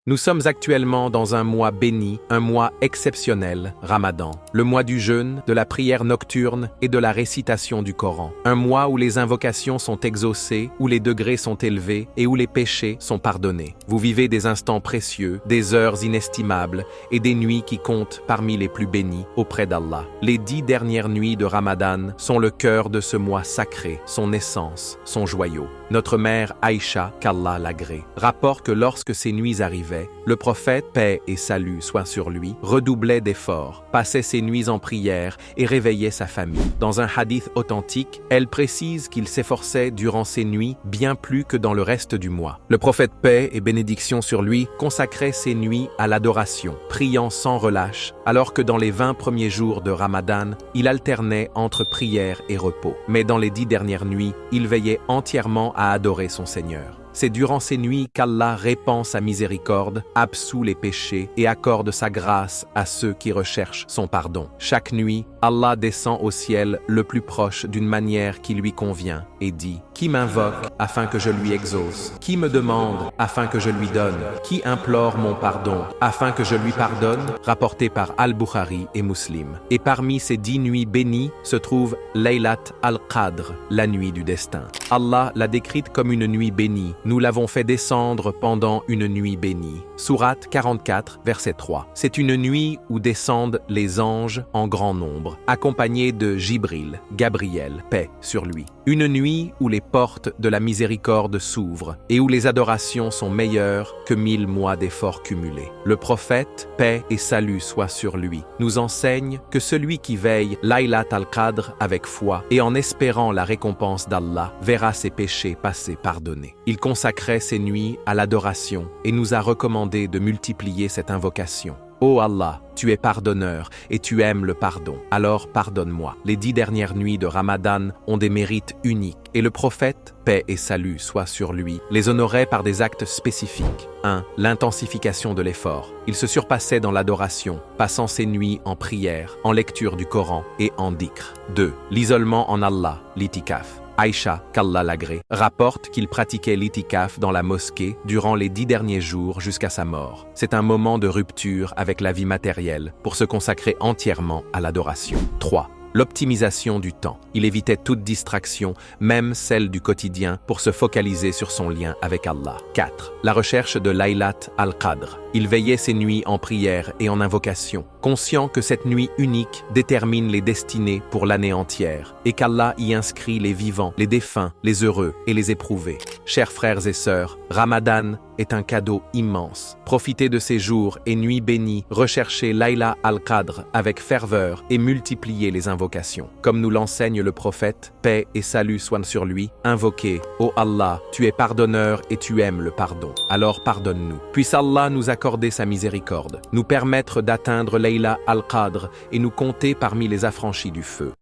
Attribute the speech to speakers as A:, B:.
A: Nous sommes actuellement dans un mois béni, un mois exceptionnel, Ramadan, le mois du jeûne, de la prière nocturne et de la récitation du Coran. Un mois où les invocations sont exaucées, où les degrés sont élevés et où les péchés sont pardonnés. Vous vivez des instants précieux, des heures inestimables et des nuits qui comptent parmi les plus bénies auprès d'Allah. Les 10 dernières nuits de Ramadan sont le cœur de ce mois sacré, son essence, son joyau. Notre mère Aïcha, qu'Allah l'agrée, rapporte que lorsque ces nuits arrivaient, le prophète, paix et salut soient sur lui, redoublait d'efforts, passait ses nuits en prière et réveillait sa famille. Dans un hadith authentique, elle précise qu'il s'efforçait durant ces nuits bien plus que dans le reste du mois. Le prophète, paix et bénédiction sur lui, consacrait ses nuits à l'adoration, priant sans relâche, alors que dans les 20 premiers jours de Ramadan, il alternait entre prière et repos. Mais dans les 10 dernières nuits, il veillait entièrement à adorer son Seigneur. C'est durant ces nuits qu'Allah répand sa miséricorde, absout les péchés et accorde sa grâce à ceux qui recherchent son pardon. Chaque nuit, Allah descend au ciel le plus proche d'une manière qui lui convient et dit « Qui m'invoque afin que je lui exauce? Qui me demande afin que je lui donne? Qui implore mon pardon afin que je lui pardonne ?» Rapporté par Al-Bukhari et Muslim. Et parmi ces 10 nuits bénies se trouve Laylat al-Qadr, la nuit du destin. Allah l'a décrite comme une nuit bénie. Nous l'avons fait descendre pendant une nuit bénie. Sourate 44, verset 3. C'est une nuit où descendent les anges en grand nombre, accompagnés de Jibril, Gabriel, paix sur lui. Une nuit où les portes de la miséricorde s'ouvrent et où les adorations sont meilleures que 1000 mois d'efforts cumulés. Le prophète, paix et salut soient sur lui, nous enseigne que celui qui veille Laylat al-Qadr avec foi et en espérant la récompense d'Allah verra ses péchés passés pardonnés. Il consacrait ses nuits à l'adoration et nous a recommandé de multiplier cette invocation. Ô Allah, tu es pardonneur et tu aimes le pardon, alors pardonne-moi. Les 10 dernières nuits de Ramadan ont des mérites uniques et le prophète, paix et salut soient sur lui, les honorait par des actes spécifiques. 1. L'intensification de l'effort. Il se surpassait dans l'adoration, passant ses nuits en prière, en lecture du Coran et en dhikr. 2. L'isolement en Allah, l'itikaf. Aïcha, qu'Allah l'agrée, rapporte qu'il pratiquait l'itikaf dans la mosquée durant les 10 derniers jours jusqu'à sa mort. C'est un moment de rupture avec la vie matérielle pour se consacrer entièrement à l'adoration. 3. L'optimisation du temps. Il évitait toute distraction, même celle du quotidien, pour se focaliser sur son lien avec Allah. 4. La recherche de Laylat al-Qadr. Il veillait ses nuits en prière et en invocation, conscient que cette nuit unique détermine les destinées pour l'année entière et qu'Allah y inscrit les vivants, les défunts, les heureux et les éprouvés. Chers frères et sœurs, Ramadan est un cadeau immense. Profitez de ces jours et nuits bénies, recherchez Laylat al-Qadr avec ferveur et multipliez les invocations. Comme nous l'enseigne le prophète, paix et salut soient sur lui, invoquez, ô Allah, tu es pardonneur et tu aimes le pardon. Alors pardonne-nous. Puisse Allah nous accorder sa miséricorde, nous permettre d'atteindre Laylat al-Qadr et nous compter parmi les affranchis du feu.